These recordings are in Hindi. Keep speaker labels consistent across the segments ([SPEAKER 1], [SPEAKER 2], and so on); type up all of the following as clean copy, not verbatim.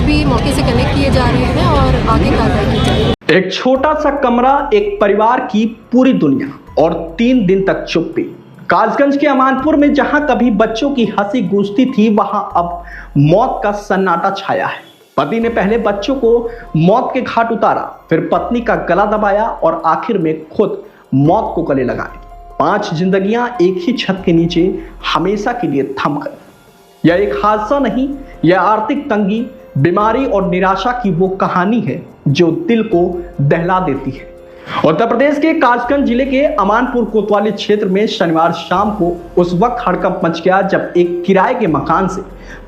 [SPEAKER 1] भी मौके से कनेक्ट किए जा रहे हैं और आगे कार्रवाई की जाएगी।
[SPEAKER 2] एक छोटा सा कमरा, एक परिवार की पूरी दुनिया और 3 दिन तक चुप्पी। कासगंज के अमानपुर में जहां कभी बच्चों की हंसी गूंजती थी, वहां अब मौत का सन्नाटा छाया है। पति ने पहले बच्चों को मौत के घाट उतारा, फिर पत्नी का गला दबाया और आखिर में खुद मौत को गले लगाए। 5 जिंदगियां एक ही छत के नीचे हमेशा के लिए थम गई। यह एक हादसा नहीं, यह आर्थिक तंगी, बीमारी और निराशा की वो कहानी है जो दिल को दहला देती है। उत्तर प्रदेश के कासगंज जिले के अमानपुर कोतवाली क्षेत्र में शनिवार शाम को उस वक्त हड़कंप मच गया जब एक किराए के मकान से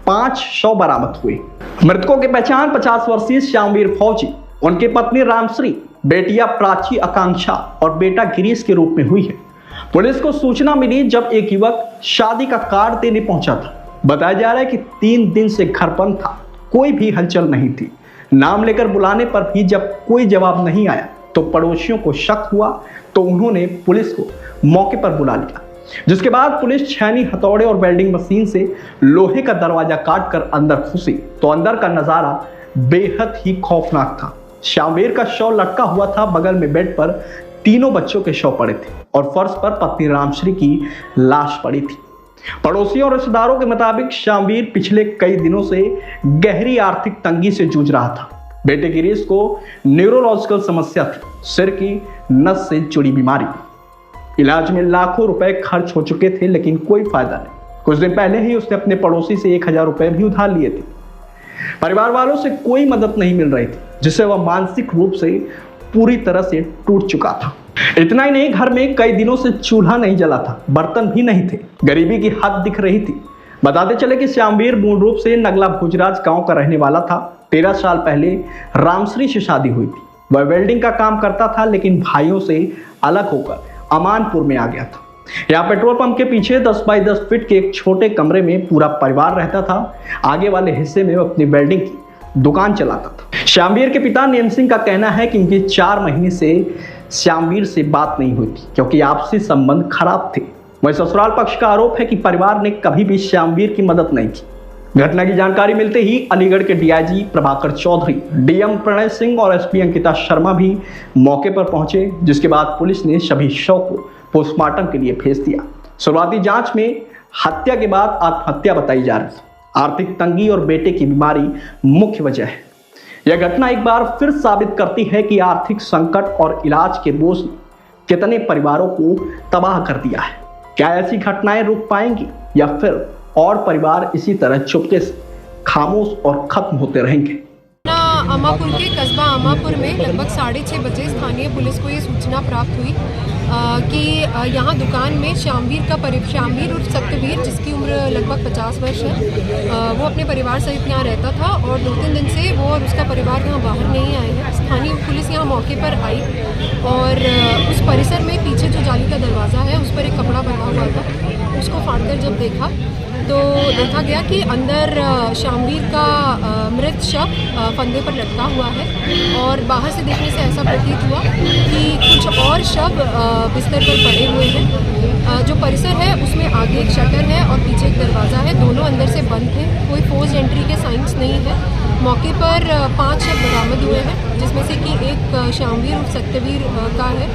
[SPEAKER 2] 5 शव बरामद हुए। मृतकों की पहचान 50 वर्षीय श्यामवीर फौजी, उनकी पत्नी रामश्री, बेटिया प्राची आकांक्षा और बेटा गिरीश के रूप में हुई है। पुलिस को सूचना मिली जब एक युवक शादी का कार्ड देने पहुंचा था। बताया जा रहा है कि 3 दिन से घर बंद था, कोई भी हलचल नहीं थी। नाम लेकर बुलाने पर भी जब कोई जवाब नहीं आया तो पड़ोसियों को शक हुआ, तो उन्होंने पुलिस को मौके पर बुला लिया, जिसके बाद पुलिस छेनी, हथौड़े और वेल्डिंग मशीन से लोहे का दरवाजा काट कर अंदर घुसी तो अंदर का नजारा बेहद ही खौफनाक था। श्यामवीर का शव लटका हुआ था, बगल में बेड पर तीनों बच्चों के शव पड़े थे और फर्श पर पत्नी रामश्री की लाश पड़ी थी। पड़ोसियों और रिश्तेदारों के मुताबिक श्यामवीर पिछले कई दिनों से गहरी आर्थिक तंगी से जूझ रहा था। बेटे गिरीश को न्यूरोलॉजिकल समस्या थी, सिर की नस से जुड़ी बीमारी। इलाज में लाखों रुपए खर्च हो चुके थे, लेकिन कोई फायदा नहीं। कुछ दिन पहले ही उसने अपने पड़ोसी से 1000 रुपए भी उधार लिए थे। परिवार वालों से कोई मदद नहीं मिल रही थी, जिससे वह मानसिक रूप से पूरी तरह से टूट चुका था। इतना ही नहीं, घर में कई दिनों से चूल्हा नहीं जला था, बर्तन भी नहीं थे, गरीबी की हद दिख रही थी। बताते चले कि श्यामवीर मूल रूप से नगला भुजराज गांव का रहने वाला था। 13 साल पहले रामश्री से शादी हुई थी। वह वेल्डिंग का काम करता था, लेकिन भाइयों से अलग होकर अमानपुर में आ गया था। यहाँ पेट्रोल पंप के पीछे 10 बाई 10 फीट के एक छोटे कमरे में पूरा परिवार रहता था। आगे वाले हिस्से में वो अपनी वेल्डिंग की दुकान चलाता था। श्यामवीर के पिता नियम सिंह का कहना है कि उनकी 4 महीने से श्यामवीर से बात नहीं हुई थी, क्योंकि आपसी संबंध खराब थे। वही ससुराल पक्ष का आरोप है कि परिवार ने कभी भी श्यामवीर की मदद नहीं की। घटना की जानकारी मिलते ही अलीगढ़ के डीआईजी प्रभाकर चौधरी, डीएम प्रणय सिंह और एसपी अंकिता शर्मा भी मौके पर पहुंचे, जिसके बाद पुलिस ने सभी शव को पोस्टमार्टम के लिए भेज दिया। शुरुआती जांच में हत्या के बाद आत्महत्या बताई जा रही है। आर्थिक तंगी और बेटे की बीमारी मुख्य वजह है। यह घटना एक बार फिर साबित करती है कि आर्थिक संकट और इलाज के बोझ ने कितने परिवारों को तबाह कर दिया है। क्या ऐसी घटनाएं रुक पाएंगी या फिर और परिवार इसी तरह चुपके से खामोश और खत्म होते रहेंगे?
[SPEAKER 1] अमापुर के कस्बा अमापुर में लगभग 6:30 बजे स्थानीय पुलिस को ये सूचना प्राप्त हुई कि यहाँ दुकान में श्यामवीर उर्फ सत्यवीर, जिसकी उम्र लगभग 50 वर्ष है, वो अपने परिवार सहित यहाँ रहता था और 2-3 दिन से वो और उसका परिवार यहाँ बाहर नहीं आए हैं। स्थानीय पुलिस यहाँ मौके पर आई और उस परिसर में पीछे जो जाली का दरवाज़ा है उस पर एक कपड़ा बंधा हुआ था, उसको फाड़कर जब देखा तो देखा गया कि अंदर श्यामवीर का मृत शव फंदे पर लटका हुआ है और बाहर से देखने से ऐसा प्रतीत हुआ कि कुछ और शव बिस्तर पर पड़े हुए हैं। जो परिसर है उसमें आगे एक शटर है और पीछे एक दरवाज़ा है, दोनों अंदर से बंद थे, कोई फोर्स एंट्री के साइंस नहीं है। मौके पर 5 शव बरामद हुए हैं, जिसमें से कि एक श्यामवीर उर्फ सत्यवीर का है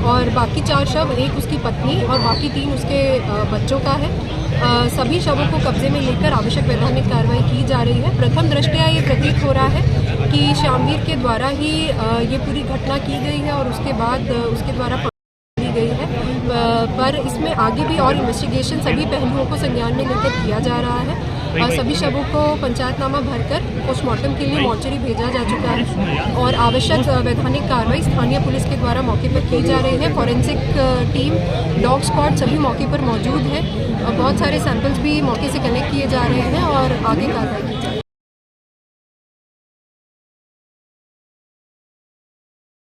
[SPEAKER 1] और बाकी 4 शव, एक उसकी पत्नी और बाकी 3 उसके बच्चों का है। सभी शवों को कब्जे में लेकर आवश्यक वैधानिक कार्रवाई की जा रही है। प्रथम दृष्टया ये प्रतीत हो रहा है कि श्यामवीर के द्वारा ही ये पूरी घटना की गई है और उसके बाद उसके द्वारा की गई है, पर इसमें आगे भी और इन्वेस्टिगेशन सभी पहलुओं को संज्ञान में लेकर किया जा रहा है। सभी शवों को पंचायतनामा भरकर पोस्टमार्टम के लिए मॉर्चरी भेजा जा चुका है और आवश्यक वैधानिक कार्रवाई स्थानीय पुलिस के द्वारा मौके पर की जा रही है। फॉरेंसिक टीम, डॉग स्क्वाड सभी मौके पर मौजूद है और बहुत सारे सैंपल्स भी मौके से कलेक्ट किए जा रहे हैं और आगे कार्रवाई की जा रही है।